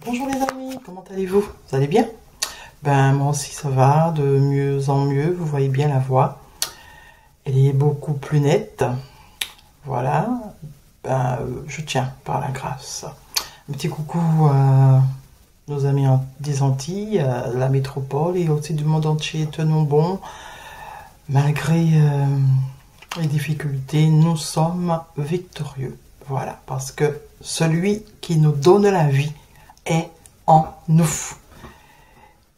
Bonjour les amis, comment allez-vous? Vous allez bien? Ben moi aussi ça va, de mieux en mieux, vous voyez bien la voix. Elle est beaucoup plus nette. Voilà, je tiens par la grâce. Un petit coucou à nos amis des Antilles, à la métropole et aussi du monde entier. Tenons bon, malgré les difficultés, nous sommes victorieux. Voilà, parce que celui qui nous donne la vie est en nous.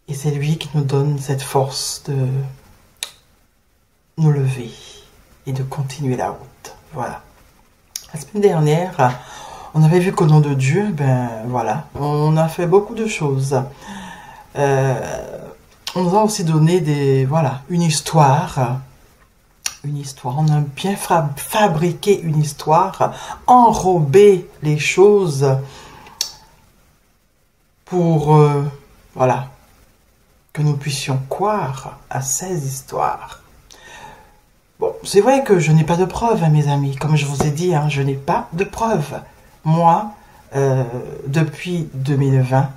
Et c'est lui qui nous donne cette force de nous lever et de continuer la route. Voilà. La semaine dernière, on avait vu qu'au nom de Dieu, voilà, on a fait beaucoup de choses. On nous a aussi donné une histoire. On a bien fabriqué une histoire, enrobé les choses pour, que nous puissions croire à ces histoires. Bon, c'est vrai que je n'ai pas de preuves, mes amis. Comme je vous ai dit, je n'ai pas de preuves. Moi, depuis 2020,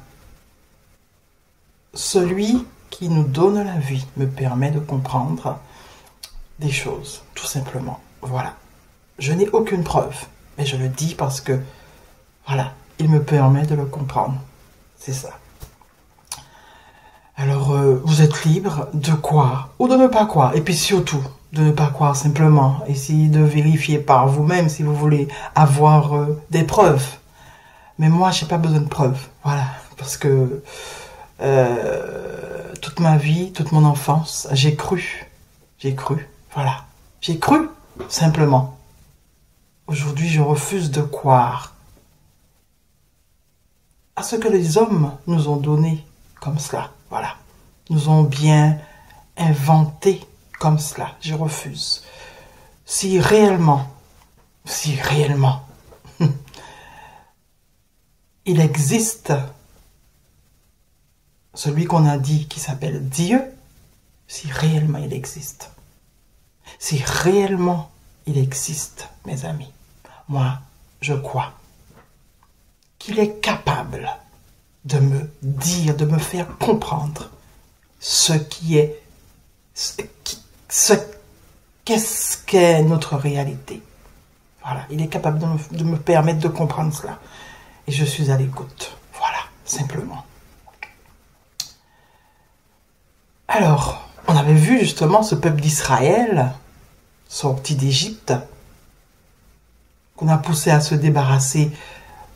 celui qui nous donne la vie me permet de comprendre des choses, tout simplement. Voilà. Je n'ai aucune preuve, mais je le dis parce que, voilà, il me permet de le comprendre. C'est ça. Alors, vous êtes libre de croire ou de ne pas croire. Et puis surtout, de ne pas croire simplement. Essayez de vérifier par vous-même si vous voulez avoir des preuves. Mais moi, j'ai pas besoin de preuves. Voilà. Parce que toute ma vie, toute mon enfance, j'ai cru. Voilà. J'ai cru, simplement. Aujourd'hui, je refuse de croire à ce que les hommes nous ont donné comme cela. Voilà. Nous ont bien inventé comme cela. Je refuse. Si réellement, il existe celui qu'on a dit qui s'appelle Dieu, si réellement il existe, mes amis, moi, je crois qu'il est capable de me dire, de me faire comprendre qu'est-ce qu'est notre réalité. Voilà, il est capable de me permettre de comprendre cela. Et je suis à l'écoute. Voilà, simplement. Alors, on avait vu justement ce peuple d'Israël sorti d'Égypte, qu'on a poussé à se débarrasser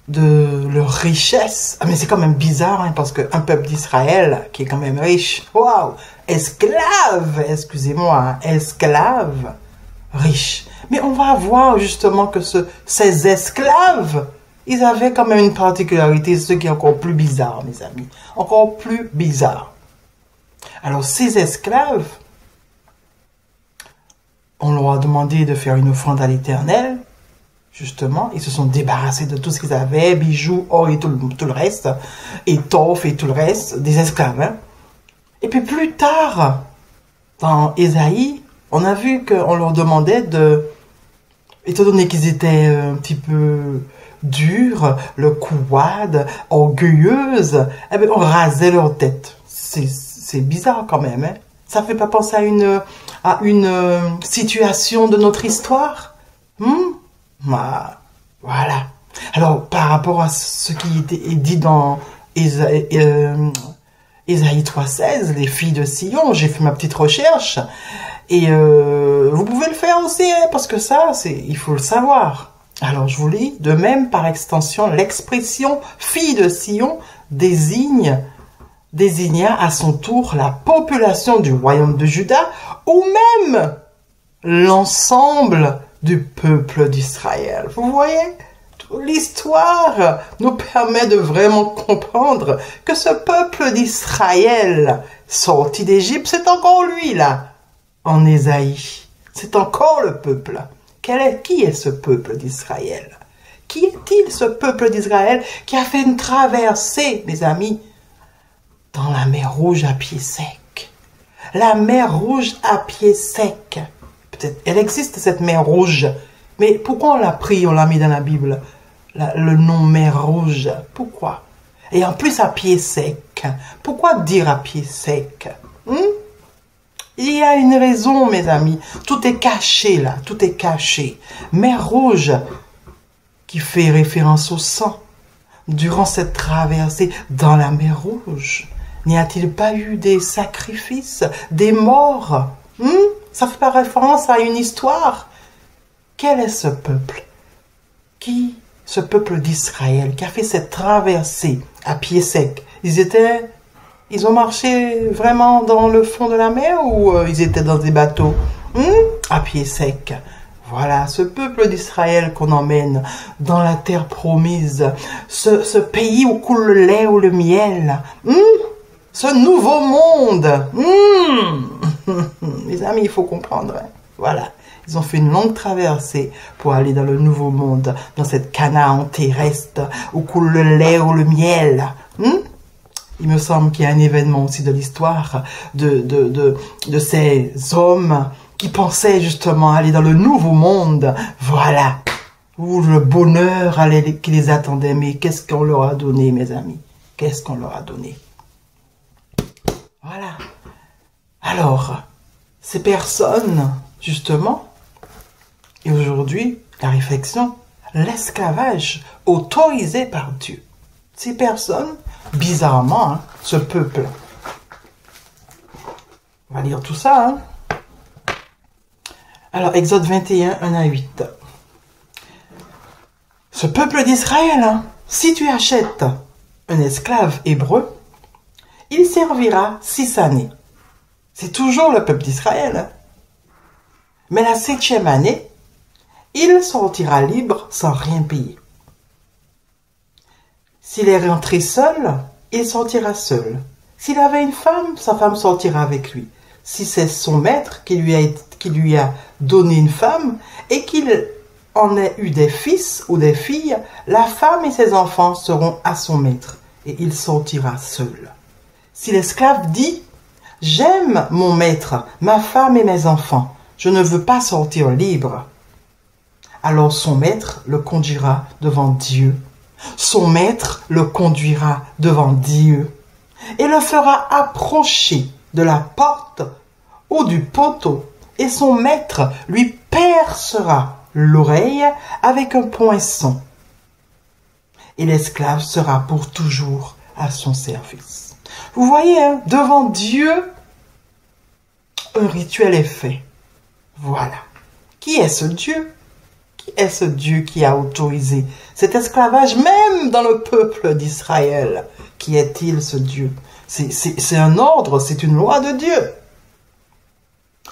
de leur richesse. Ah, mais c'est quand même bizarre, parce qu'un peuple d'Israël qui est quand même riche, waouh, esclave, excusez-moi, esclave, riche. Mais on va voir justement que ces esclaves, ils avaient quand même une particularité, ce qui est encore plus bizarre, mes amis, encore plus bizarre. Alors ces esclaves, on leur a demandé de faire une offrande à l'Éternel. Justement, ils se sont débarrassés de tout ce qu'ils avaient, bijoux, or et tout le reste, étoffes et tout le reste, des esclaves. Et puis plus tard, dans Ésaïe, on a vu qu'on leur demandait étant donné qu'ils étaient un petit peu durs, le couade, orgueilleuses, on rasait leur tête. C'est bizarre quand même. Ça fait pas penser à une situation de notre histoire? Voilà. Alors, par rapport à ce qui est dit dans Ésaïe 3,16, les filles de Sion, j'ai fait ma petite recherche. Et vous pouvez le faire aussi, parce que ça, il faut le savoir. Alors, je vous lis. De même, par extension, l'expression « fille de Sion » désigna à son tour la population du royaume de Juda ou même l'ensemble du peuple d'Israël. Vous voyez, l'histoire nous permet de vraiment comprendre que ce peuple d'Israël sorti d'Égypte, c'est encore lui là, en Ésaïe. C'est encore le peuple. Qui est ce peuple d'Israël? Qui est-il ce peuple d'Israël qui a fait une traversée, mes amis, dans la mer Rouge à pied sec? La mer Rouge à pied sec. Peut-être, elle existe cette mer Rouge, mais pourquoi on l'a pris, on l'a mis dans la Bible, le nom mer Rouge? Pourquoi? Et en plus à pied sec. Pourquoi dire à pied sec? Il y a une raison, mes amis. Tout est caché là, tout est caché. Mer Rouge, qui fait référence au sang. Durant cette traversée dans la mer Rouge, n'y a-t-il pas eu des sacrifices, des morts? Ça fait pas référence à une histoire. Quel est ce peuple? Ce peuple d'Israël qui a fait cette traversée à pied sec? Ils ont marché vraiment dans le fond de la mer ou ils étaient dans des bateaux à pied sec? Voilà, ce peuple d'Israël qu'on emmène dans la terre promise, ce pays où coule le lait ou le miel, ce nouveau monde. Les amis, il faut comprendre. Voilà, ils ont fait une longue traversée pour aller dans le nouveau monde, dans cette Canaan terrestre où coule le lait ou le miel. Il me semble qu'il y a un événement aussi de l'histoire de ces hommes qui pensaient justement aller dans le nouveau monde. Voilà, où le bonheur qui les attendait. Mais qu'est-ce qu'on leur a donné, mes amis? Qu'est-ce qu'on leur a donné? Voilà. Alors, ces personnes, justement, et aujourd'hui, la réflexion, l'esclavage autorisé par Dieu. Ces personnes, bizarrement, ce peuple. On va lire tout ça. Alors, Exode 21, 1 à 8. Ce peuple d'Israël, si tu achètes un esclave hébreu, il servira 6 années. C'est toujours le peuple d'Israël. Mais la 7e année, il sortira libre sans rien payer. S'il est rentré seul, il sortira seul. S'il avait une femme, sa femme sortira avec lui. Si c'est son maître qui lui a donné une femme et qu'il en ait eu des fils ou des filles, la femme et ses enfants seront à son maître et il sortira seul. Si l'esclave dit « J'aime mon maître, ma femme et mes enfants, je ne veux pas sortir libre », alors son maître le conduira devant Dieu. Son maître le conduira devant Dieu et le fera approcher de la porte ou du poteau et son maître lui percera l'oreille avec un poinçon et l'esclave sera pour toujours à son service. Vous voyez, devant Dieu, un rituel est fait. Voilà. Qui est ce Dieu? Qui est ce Dieu qui a autorisé cet esclavage même dans le peuple d'Israël? Qui est-il ce Dieu? C'est un ordre, c'est une loi de Dieu.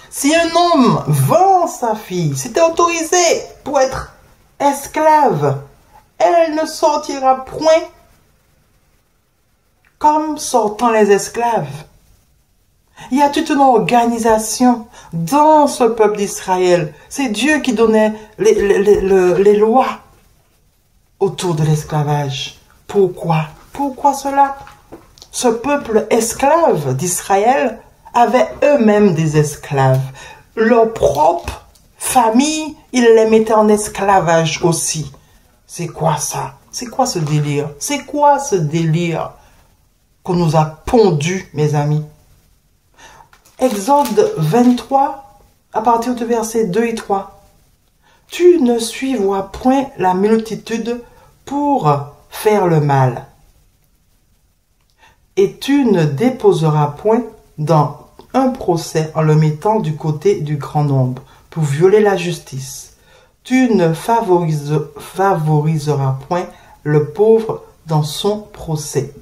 Si un homme vend sa fille, c'était autorisé pour être esclave, elle ne sortira point comme sortant les esclaves. Il y a toute une organisation dans ce peuple d'Israël. C'est Dieu qui donnait les lois autour de l'esclavage. Pourquoi? Pourquoi cela? Ce peuple esclave d'Israël avait eux-mêmes des esclaves. Leur propre famille, ils les mettaient en esclavage aussi. C'est quoi ça? C'est quoi ce délire? C'est quoi ce délire qu'on nous a pondu, mes amis? Exode 23, à partir du verset 2 et 3. Tu ne suivras point la multitude pour faire le mal. Et tu ne déposeras point dans un procès en le mettant du côté du grand nombre pour violer la justice. Tu ne favoriseras point le pauvre dans son procès.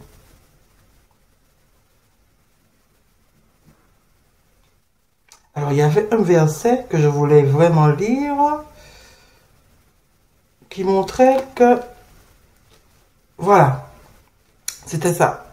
Alors, il y avait un verset que je voulais vraiment lire qui montrait que, voilà, c'était ça.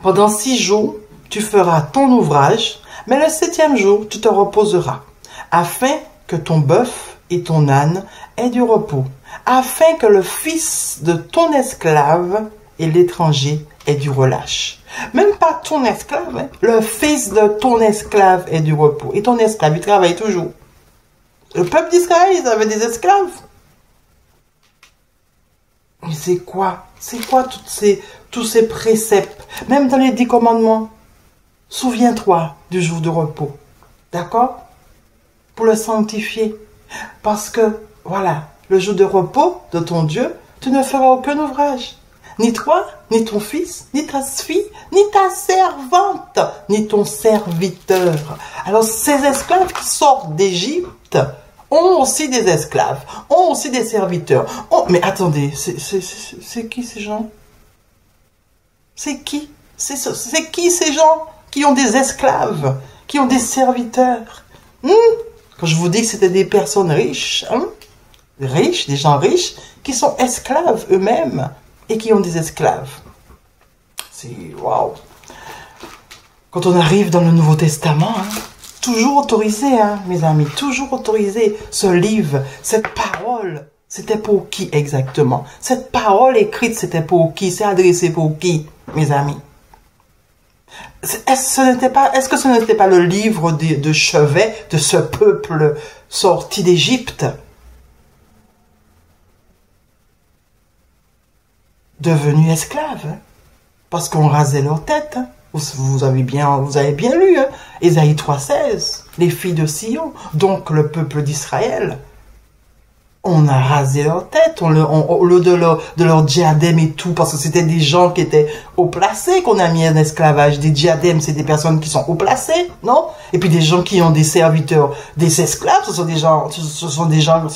Pendant 6 jours, tu feras ton ouvrage, mais le 7e jour, tu te reposeras, afin que ton bœuf et ton âne aient du repos, afin que le fils de ton esclave et l'étranger aient du relâche. Même pas ton esclave, le fils de ton esclave ait du repos. Et ton esclave, il travaille toujours. Le peuple d'Israël, ils avaient des esclaves. Mais c'est quoi? C'est quoi tous ces préceptes? Même dans les 10 commandements. Souviens-toi du jour de repos. D'accord? Pour le sanctifier. Parce que, voilà, le jour de repos de ton Dieu, tu ne feras aucun ouvrage. Ni toi, ni ton fils, ni ta fille, ni ta servante, ni ton serviteur. Alors, ces esclaves qui sortent d'Égypte ont aussi des esclaves, ont aussi des serviteurs. Oh, mais attendez, c'est qui ces gens? C'est qui? C'est qui ces gens qui ont des esclaves, qui ont des serviteurs? Quand je vous dis que c'était des personnes riches, riches, des gens riches, qui sont esclaves eux-mêmes et qui ont des esclaves. C'est waouh. Quand on arrive dans le Nouveau Testament, toujours autorisé, mes amis, toujours autorisé. Ce livre, cette parole, c'était pour qui exactement? Cette parole écrite, c'était pour qui? C'est adressé pour qui, mes amis? Est-ce que ce n'était pas le livre de chevet de ce peuple sorti d'Égypte, devenu esclave, parce qu'on rasait leur tête. Vous avez bien lu, Ésaïe 3,16, les filles de Sion, donc le peuple d'Israël. On a rasé leur tête, au lieu de leur diadème et tout, parce que c'était des gens qui étaient haut placés qu'on a mis en esclavage. Des diadèmes, c'est des personnes qui sont haut placées, non? Et puis des gens qui ont des serviteurs, des esclaves, ce sont des gens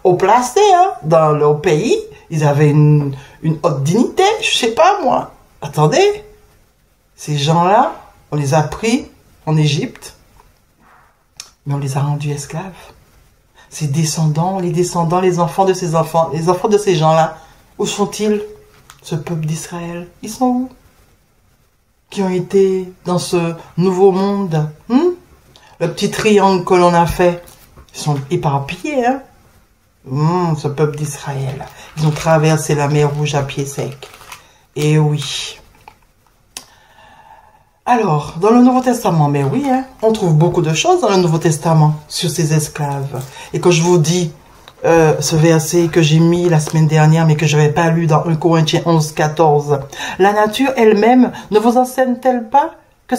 haut placés, dans leur pays. Ils avaient une haute dignité, je sais pas moi. Attendez, ces gens-là, on les a pris en Égypte, mais on les a rendus esclaves. Ces descendants, les enfants de ces enfants, les enfants de ces gens-là, où sont-ils? Ce peuple d'Israël, ils sont où? Qui ont été dans ce nouveau monde, Le petit triangle que l'on a fait, ils sont éparpillés, ce peuple d'Israël. Ils ont traversé la mer Rouge à pied sec. Et oui. Alors, dans le Nouveau Testament, mais oui, on trouve beaucoup de choses dans le Nouveau Testament sur ces esclaves. Et quand je vous dis ce verset que j'ai mis la semaine dernière, mais que je n'avais pas lu dans 1 Corinthiens 11, 14, la nature elle-même ne vous enseigne-t-elle pas que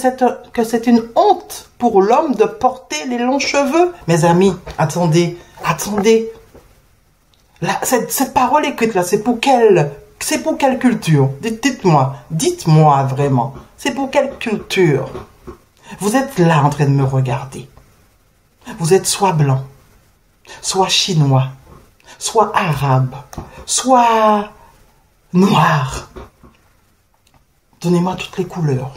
c'est une honte pour l'homme de porter les longs cheveux? Mes amis, attendez. Cette parole écrite là, c'est pour quelle culture? Dites-moi vraiment. C'est pour quelle culture? Vous êtes là en train de me regarder. Vous êtes soit blanc, soit chinois, soit arabe, soit noir. Donnez-moi toutes les couleurs.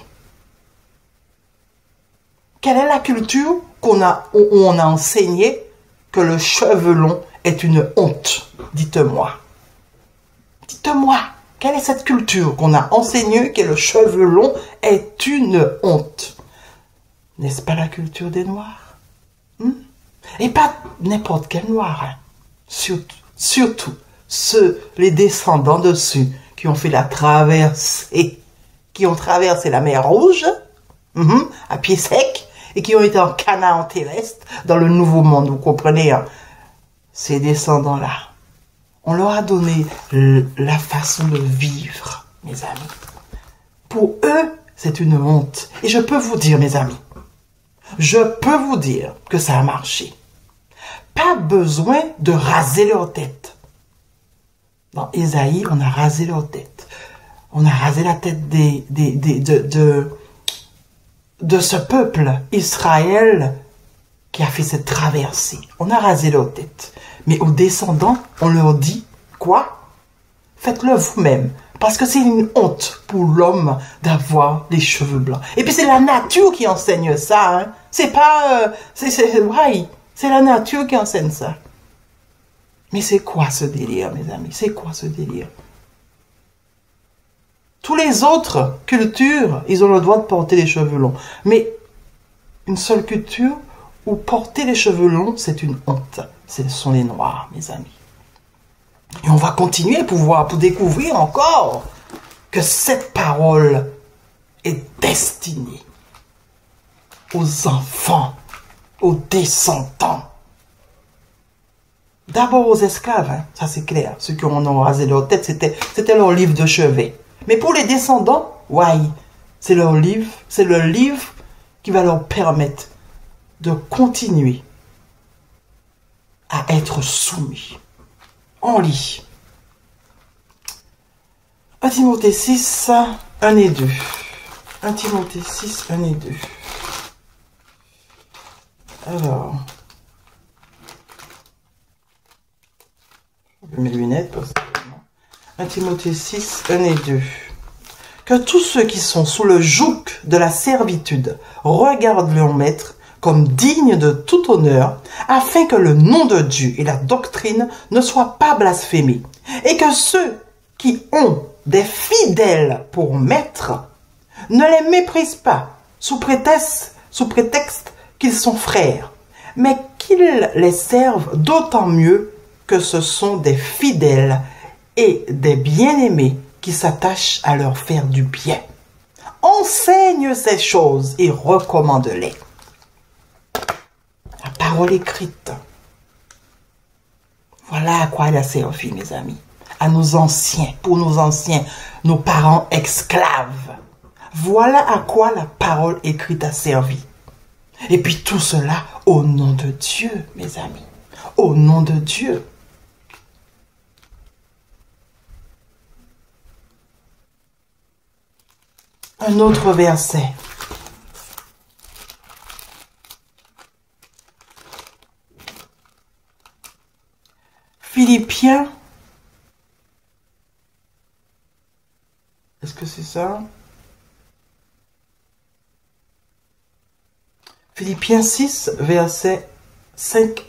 Quelle est la culture où on a enseigné que le cheveu long est une honte? Dites-moi. Dites-moi, quelle est cette culture qu'on a enseignée que le cheveu long est une honte? N'est-ce pas la culture des Noirs? Et pas n'importe quel Noir. Surtout les descendants dessus qui ont fait la traversée, qui ont traversé la mer Rouge, à pied sec, et qui ont été en Canaan terrestre, dans le Nouveau Monde, vous comprenez, ces descendants-là. On leur a donné la façon de vivre, mes amis. Pour eux, c'est une honte. Et je peux vous dire, mes amis, que ça a marché. Pas besoin de raser leur tête. Dans Ésaïe, on a rasé leur tête. On a rasé la tête de ce peuple, Israël, qui a fait cette traversée. On a rasé leur tête. Mais aux descendants, on leur dit, quoi? Faites-le vous-même. Parce que c'est une honte pour l'homme d'avoir les cheveux blancs. Et puis c'est la nature qui enseigne ça. C'est pas... c'est la nature qui enseigne ça. Mais c'est quoi ce délire, mes amis? C'est quoi ce délire? Tous les autres cultures, ils ont le droit de porter les cheveux longs. Mais une seule culture où porter les cheveux longs, c'est une honte. Ce sont les Noirs, mes amis. Et on va continuer pour découvrir encore que cette parole est destinée aux enfants, aux descendants D'abord aux esclaves, hein, ça c'est clair. Ceux qui ont rasé leur tête, c'était leur livre de chevet. Mais pour les descendants, ouais, c'est le livre qui va leur permettre de continuer à être soumis. On lit. 1 Timothée 6, 1 et 2. 1 Timothée 6, 1 et 2. Alors, je mets mes lunettes parce que 1 Timothée 6, 1 et 2. Que tous ceux qui sont sous le joug de la servitude regardent leur maître comme digne de tout honneur, afin que le nom de Dieu et la doctrine ne soient pas blasphémés, et que ceux qui ont des fidèles pour maître ne les méprisent pas sous prétexte qu'ils sont frères, mais qu'ils les servent d'autant mieux que ce sont des fidèles et des bien-aimés qui s'attachent à leur faire du bien. Enseigne ces choses et recommande-les. La parole écrite. Voilà à quoi elle a servi, mes amis. À nos anciens, pour nos anciens, nos parents esclaves. Voilà à quoi la parole écrite a servi. Et puis tout cela au nom de Dieu, mes amis. Au nom de Dieu. Un autre verset. Philippiens. Est-ce que c'est ça? Philippiens 6, versets 5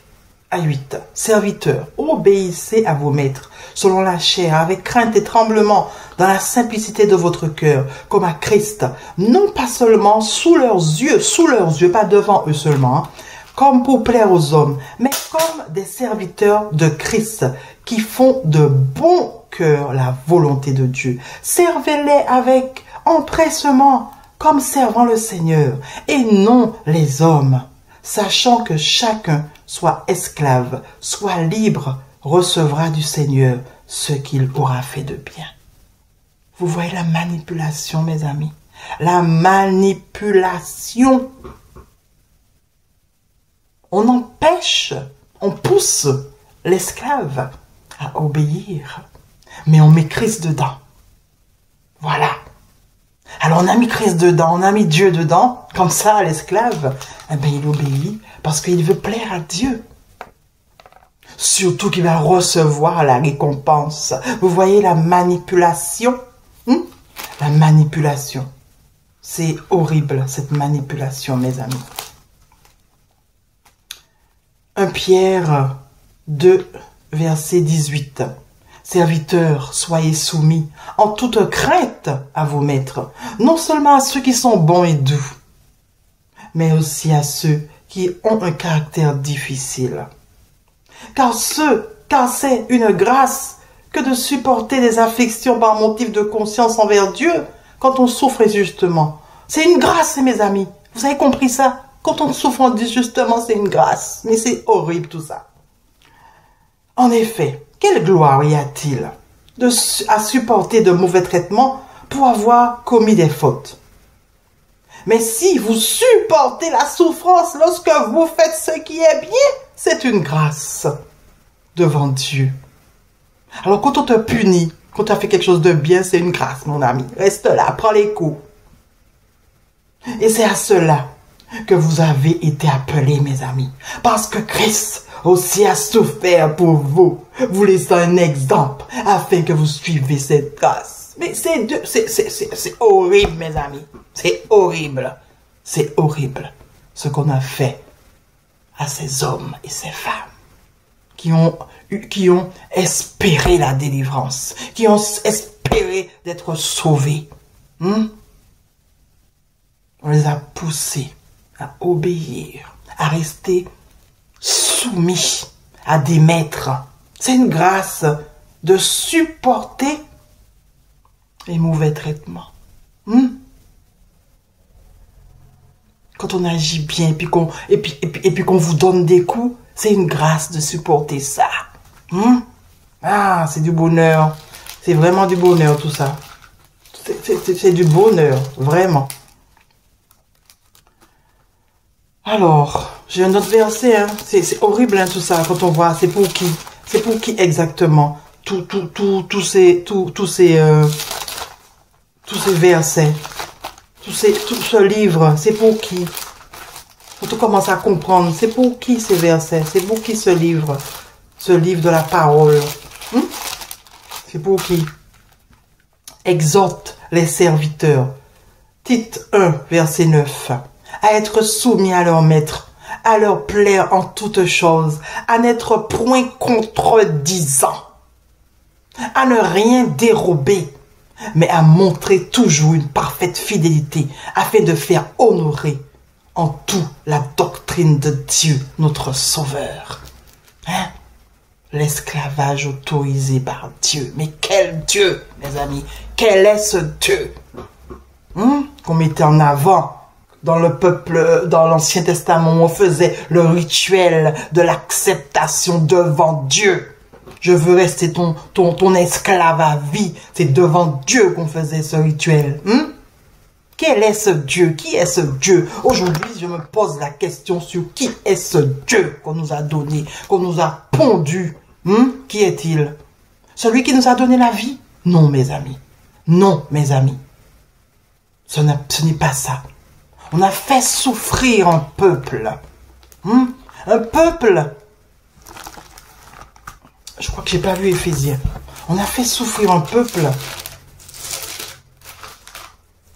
à 8. Serviteurs, obéissez à vos maîtres, selon la chair, avec crainte et tremblement, dans la simplicité de votre cœur, comme à Christ, non pas seulement sous leurs yeux, pas devant eux seulement, hein, comme pour plaire aux hommes, mais comme des serviteurs de Christ, qui font de bon cœur la volonté de Dieu. Servez-les avec empressement, comme servant le Seigneur, et non les hommes, sachant que chacun, soit esclave, soit libre, recevra du Seigneur ce qu'il aura fait de bien. Vous voyez la manipulation, mes amis? La manipulation. On empêche, on pousse l'esclave à obéir, mais on met Christ dedans. Voilà. Alors on a mis Christ dedans, on a mis Dieu dedans, comme ça l'esclave, eh ben, il obéit parce qu'il veut plaire à Dieu. Surtout qu'il va recevoir la récompense. Vous voyez la manipulation? La manipulation. C'est horrible, cette manipulation, mes amis. 1 Pierre 2, verset 18. Serviteurs, soyez soumis en toute crainte à vos maîtres, non seulement à ceux qui sont bons et doux, mais aussi à ceux qui ont un caractère difficile. Car c'est une grâce que de supporter des afflictions par motif de conscience envers Dieu quand on souffre injustement. C'est une grâce, mes amis. Vous avez compris ça? Quand on souffre injustement, c'est une grâce. Mais c'est horrible tout ça. En effet, quelle gloire y a-t-il à supporter de mauvais traitements pour avoir commis des fautes? Mais si vous supportez la souffrance lorsque vous faites ce qui est bien, c'est une grâce devant Dieu. Alors quand on te punit, quand tu as fait quelque chose de bien, c'est une grâce, mon ami. Reste là, prends les coups. Et c'est à cela que vous avez été appelés, mes amis. Parce que Christ aussi a souffert pour vous, vous laissant un exemple, afin que vous suiviez cette grâce. Mais c'est horrible, mes amis. C'est horrible. C'est horrible ce qu'on a fait à ces hommes et ces femmes qui ont espéré la délivrance, qui ont espéré d'être sauvés. On les a poussés à obéir, à rester soumis à des maîtres. C'est une grâce de supporter les mauvais traitements. Quand on agit bien et puis qu'on vous donne des coups, C'est une grâce de supporter ça. Ah, c'est du bonheur. C'est vraiment du bonheur tout ça. C'est du bonheur, vraiment. Alors, j'ai un autre verset. Hein. C'est horrible hein, tout ça quand on voit. C'est pour qui? C'est pour qui exactement? Tous ces versets, tout ce livre, c'est pour qui? Quand on commence à comprendre, c'est pour qui ces versets? C'est pour qui ce livre de la parole? C'est pour qui? Exhorte les serviteurs. Tite 1, verset 9. À être soumis à leur maître, à leur plaire en toutes choses, à n'être point contredisant, à ne rien dérober, mais à montrer toujours une parfaite fidélité, afin de faire honorer en tout la doctrine de Dieu, notre Sauveur. Hein? L'esclavage autorisé par Dieu. Mais quel Dieu, mes amis? Quel est ce Dieu qu'on mettait en avant dans le peuple, dans l'Ancien Testament, où on faisait le rituel de l'acceptation devant Dieu. Je veux rester ton esclave à vie. C'est devant Dieu qu'on faisait ce rituel. Quel est ce Dieu? Qui est ce Dieu? Aujourd'hui, je me pose la question sur qui est ce Dieu qu'on nous a donné, qu'on nous a pondu. Qui est-il? Celui qui nous a donné la vie? Non, mes amis. Non, mes amis. Ce n'est pas ça. On a fait souffrir un peuple. Un peuple. Je crois que j'ai pas lu Éphésiens. On a fait souffrir un peuple.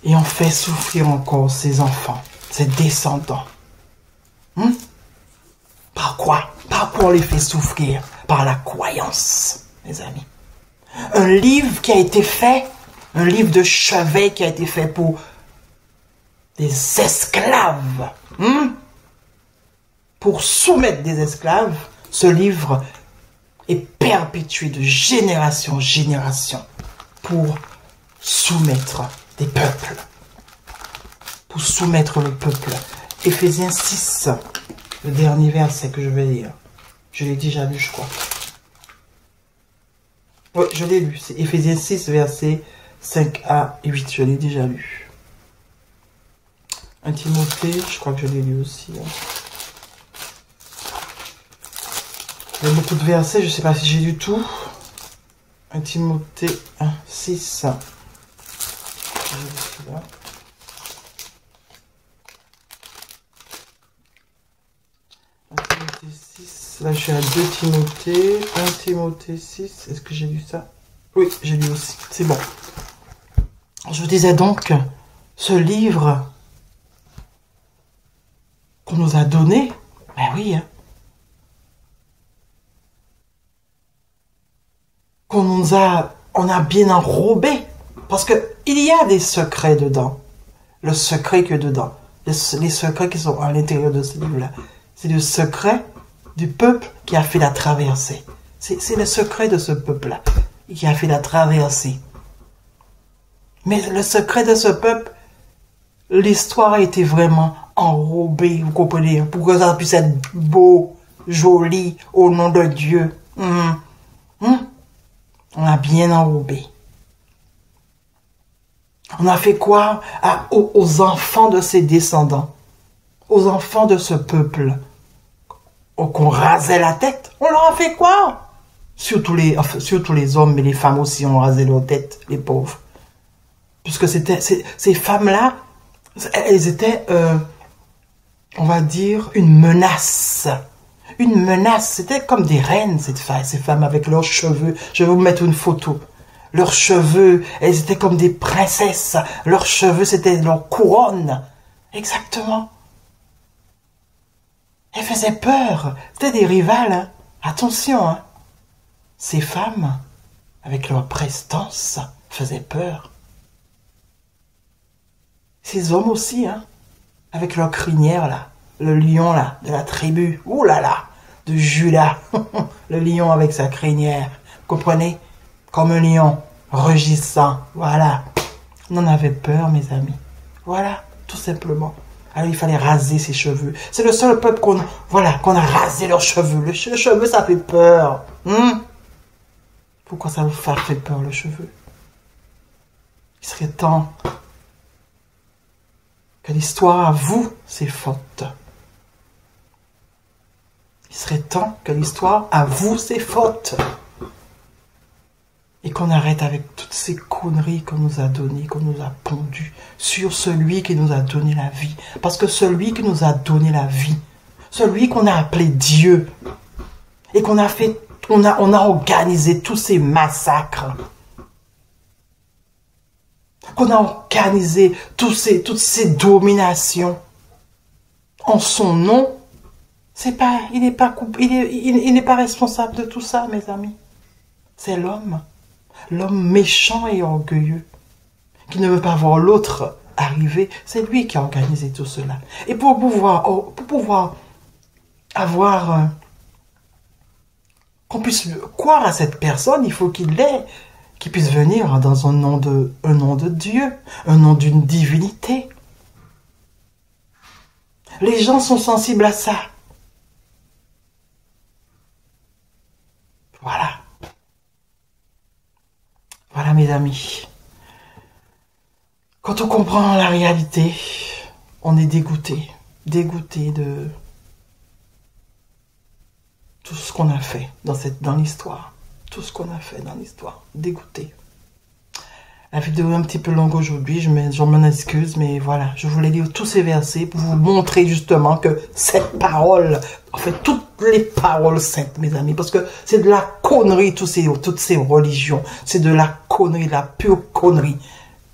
Et on fait souffrir encore ses enfants, ses descendants. Par quoi? Par quoi on les fait souffrir? Par la croyance, mes amis. Un livre qui a été fait, un livre de chevet qui a été fait pour des esclaves. Pour soumettre des esclaves, ce livre est perpétué de génération en génération pour soumettre des peuples. Pour soumettre le peuple. Éphésiens 6, le dernier verset que je vais lire. Je l'ai déjà lu, je crois. Oui, je l'ai lu. C'est Éphésiens 6, versets 5 à 8. Je l'ai déjà lu. 1 Timothée, je crois que je l'ai lu aussi. Il y a beaucoup de versets, je ne sais pas si j'ai lu tout. 1 Timothée 1, 6. Timothée 6, là je suis à 2 Timothée, 1 Timothée 6, est-ce que j'ai lu ça? Oui, j'ai lu aussi, c'est bon. Je vous disais donc, ce livre qu'on nous a donné, ben oui, hein, on a bien enrobé, parce que il y a des secrets dedans, le secret que dedans, les secrets qui sont à l'intérieur de ce livre-là. C'est le secret du peuple qui a fait la traversée. C'est le secret de ce peuple-là qui a fait la traversée. Mais le secret de ce peuple, l'histoire a été vraiment enrobée, vous comprenez, pour que ça puisse être beau, joli, au nom de Dieu. On a bien enrobé. On a fait quoi aux enfants de ses descendants, aux enfants de ce peuple, qu'on rasait la tête. On leur a fait quoi? Surtout les hommes, mais les femmes aussi ont rasé leur tête, les pauvres. Puisque ces femmes-là, elles étaient, on va dire, une menace. Une menace. C'était comme des reines, ces femmes avec leurs cheveux. Je vais vous mettre une photo. Leurs cheveux, elles étaient comme des princesses. Leurs cheveux, c'était leur couronne. Exactement. Elles faisaient peur. C'était des rivales. Hein. Attention. Hein. Ces femmes, avec leur prestance, faisaient peur. Ces hommes aussi, hein, avec leur crinière, là. Le lion, là, de la tribu. Ouh là là, de Judas. Le lion avec sa crinière. Vous comprenez? Comme un lion, rugissant. Voilà. On en avait peur, mes amis. Voilà, tout simplement. Alors il fallait raser ses cheveux. C'est le seul peuple qu'on a rasé leurs cheveux. Le cheveu, ça fait peur. Pourquoi ça vous fait peur, le cheveu? Il serait temps que l'histoire avoue ses fautes. Il serait temps que l'histoire avoue ses fautes. Et qu'on arrête avec toutes ces conneries qu'on nous a données, qu'on nous a pondues sur celui qui nous a donné la vie. Parce que celui qui nous a donné la vie, celui qu'on a appelé Dieu, et qu'on a fait, on a organisé tous ces massacres, qu'on a organisé toutes ces dominations en son nom, il n'est pas responsable de tout ça, mes amis. C'est l'homme méchant et orgueilleux, qui ne veut pas voir l'autre arriver. C'est lui qui a organisé tout cela. Et pour pouvoir avoir, qu'on puisse croire à cette personne, il faut qu'il puisse venir dans un nom de Dieu, un nom d'une divinité. Les gens sont sensibles à ça. Voilà. Voilà, mes amis. Quand on comprend la réalité, on est dégoûté. Dégoûté de tout ce qu'on a fait dans l'histoire. Tout ce qu'on a fait dans l'histoire. Dégoûté. La vidéo est un petit peu longue aujourd'hui, je m'en excuse, mais voilà, je voulais lire tous ces versets pour vous montrer justement que cette parole, en fait, toutes les paroles saintes, mes amis, parce que c'est de la connerie, toutes ces religions, c'est de la connerie, de la pure connerie.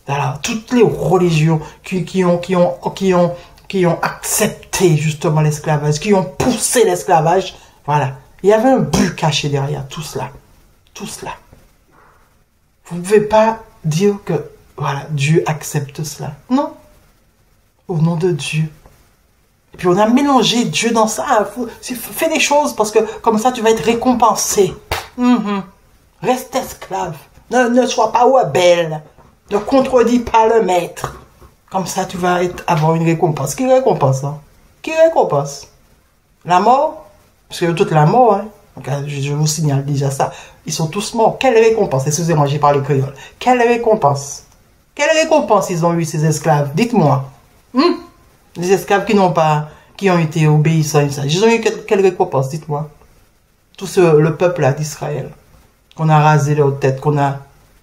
Voilà, toutes les religions qui ont accepté justement l'esclavage, qui ont poussé l'esclavage, voilà. Il y avait un but caché derrière tout cela. Tout cela. Vous ne pouvez pas dire que, voilà, Dieu accepte cela. Non. Au nom de Dieu. Et puis on a mélangé Dieu dans ça. Fais des choses parce que comme ça tu vas être récompensé. Reste esclave. Ne sois pas rebelle. Ne contredis pas le maître. Comme ça tu vas avoir une récompense. Qui récompense, hein? Qui récompense? La mort? Parce que toute la mort, hein. Donc, je vous signale déjà ça. Ils sont tous morts. Quelle récompense? Excusez-moi, j'ai parlé créole. Quelle récompense? Quelle récompense ils ont eu, ces esclaves? Dites-moi. Les esclaves qui ont été obéissants. Ils ont eu quelle récompense? Dites-moi. Tout le peuple là d'Israël. Qu'on a rasé leur tête,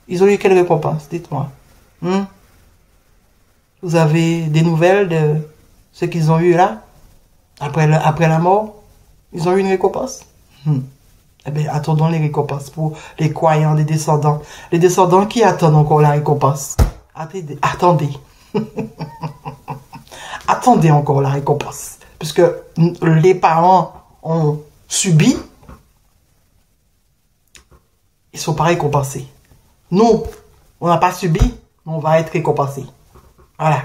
ils ont eu quelle récompense? Dites-moi. Vous avez des nouvelles de ce qu'ils ont eu là? Après la mort? Ils ont eu une récompense? Eh bien, attendons les récompenses pour les croyants, les descendants. Les descendants qui attendent encore la récompense. Attendez. Attendez encore la récompense. Puisque les parents ont subi, ils ne sont pas récompensés. Nous, on n'a pas subi, mais on va être récompensés. Voilà.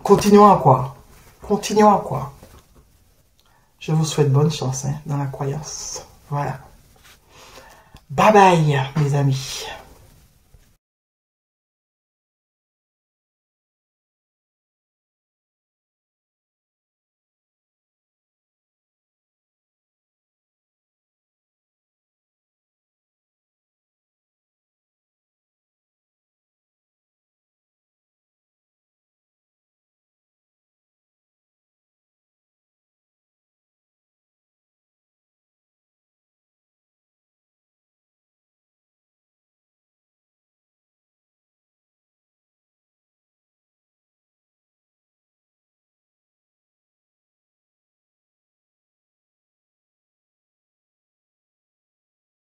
Continuons à croire. Continuons à croire. Je vous souhaite bonne chance dans la croyance. Voilà. Bye bye, mes amis.